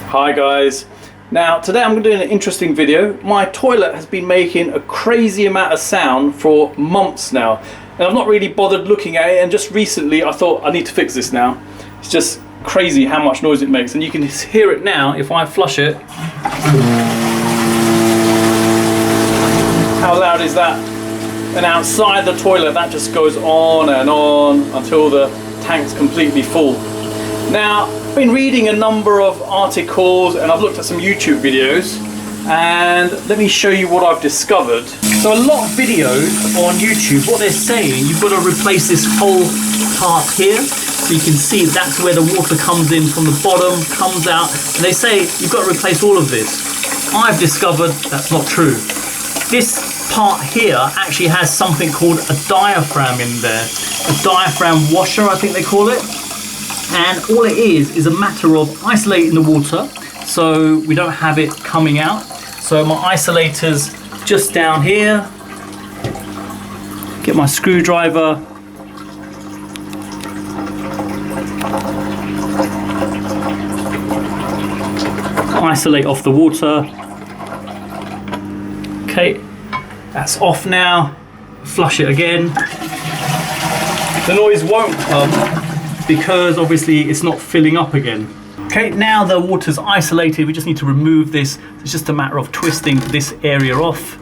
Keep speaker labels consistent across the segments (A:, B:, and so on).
A: Hi guys. Now today I'm doing an interesting video. My toilet has been making a crazy amount of sound for months now, and I've not really bothered looking at it, and just recently I thought I need to fix this now. It's just crazy how much noise it makes, and you can hear it now if I flush it. How loud is that? And outside the toilet that just goes on and on until the tank's completely full. Now, I've been reading a number of articles and I've looked at some YouTube videos, and let me show you what I've discovered. So a lot of videos on YouTube, what they're saying, you've got to replace this whole part here. So you can see that's where the water comes in from the bottom, comes out, and they say you've got to replace all of this. I've discovered that's not true. This part here actually has something called a diaphragm in there. A diaphragm washer, I think they call it. And all it is a matter of isolating the water so we don't have it coming out. So my isolator's just down here. Get my screwdriver. Isolate off the water. Okay, that's off now. Flush it again. The noise won't come because obviously it's not filling up again. Okay, now the water's isolated, we just need to remove this. It's just a matter of twisting this area off.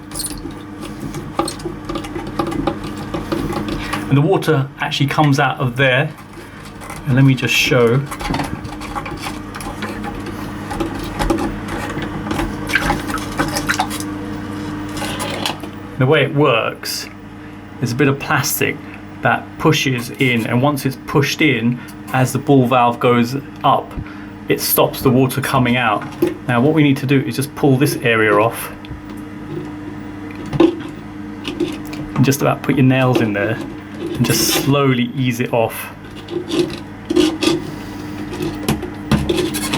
A: And the water actually comes out of there. And let me just show. The way it works, there's a bit of plastic that pushes in, and once it's pushed in, as the ball valve goes up, it stops the water coming out. Now what we need to do is just pull this area off and just about put your nails in there and just slowly ease it off.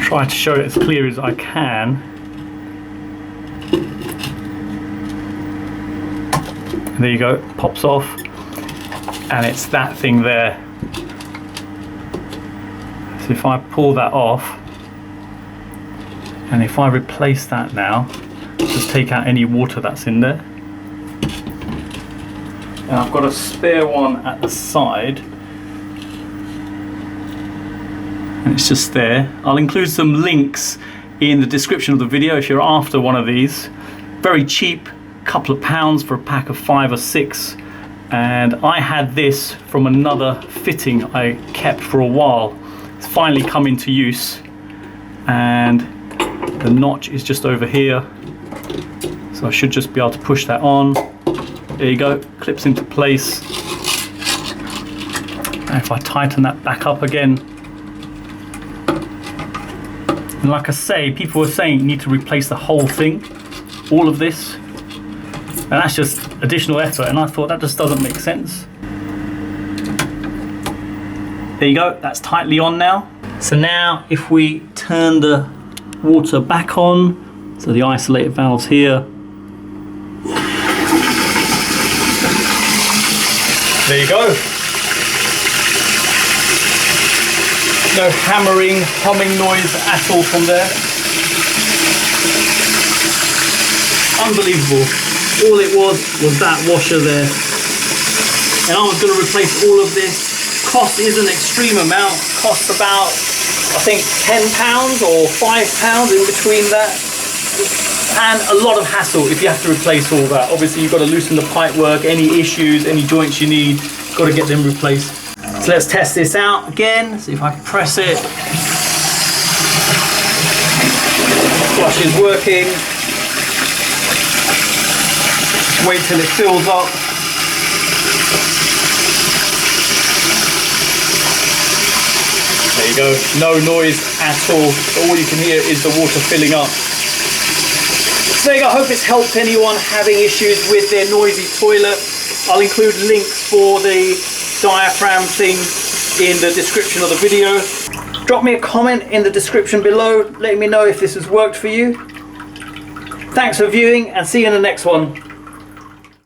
A: Try to show it as clear as I can. And there you go, it pops off. And it's that thing there. So if I pull that off, and if I replace that now, just take out any water that's in there. And I've got a spare one at the side. And it's just there. I'll include some links in the description of the video if you're after one of these. Very cheap, couple of pounds for a pack of 5 or 6. And I had this from another fitting I kept for a while. It's finally come into use, and the notch is just over here, so I should just be able to push that on. There you go, clips into place. And if I tighten that back up again, and like I say, people were saying you need to replace the whole thing, all of this. And that's just additional effort, and I thought that just doesn't make sense. There you go, that's tightly on now. So now if we turn the water back on, so the isolated valve's here. There you go. No hammering, humming noise at all from there. Unbelievable. All it was that washer there. And I was going to replace all of this. Cost is an extreme amount. Costs about, I think, £10 or £5 in between that. And a lot of hassle if you have to replace all that. Obviously you've got to loosen the pipework, any issues, any joints you need, got to get them replaced. So let's test this out again. See if I can press it. Flush is working. Wait till it fills up. There you go, no noise at all. All you can hear is the water filling up. So there you go, I hope it's helped anyone having issues with their noisy toilet. I'll include links for the diaphragm thing in the description of the video. Drop me a comment in the description below, letting me know if this has worked for you. Thanks for viewing, and see you in the next one.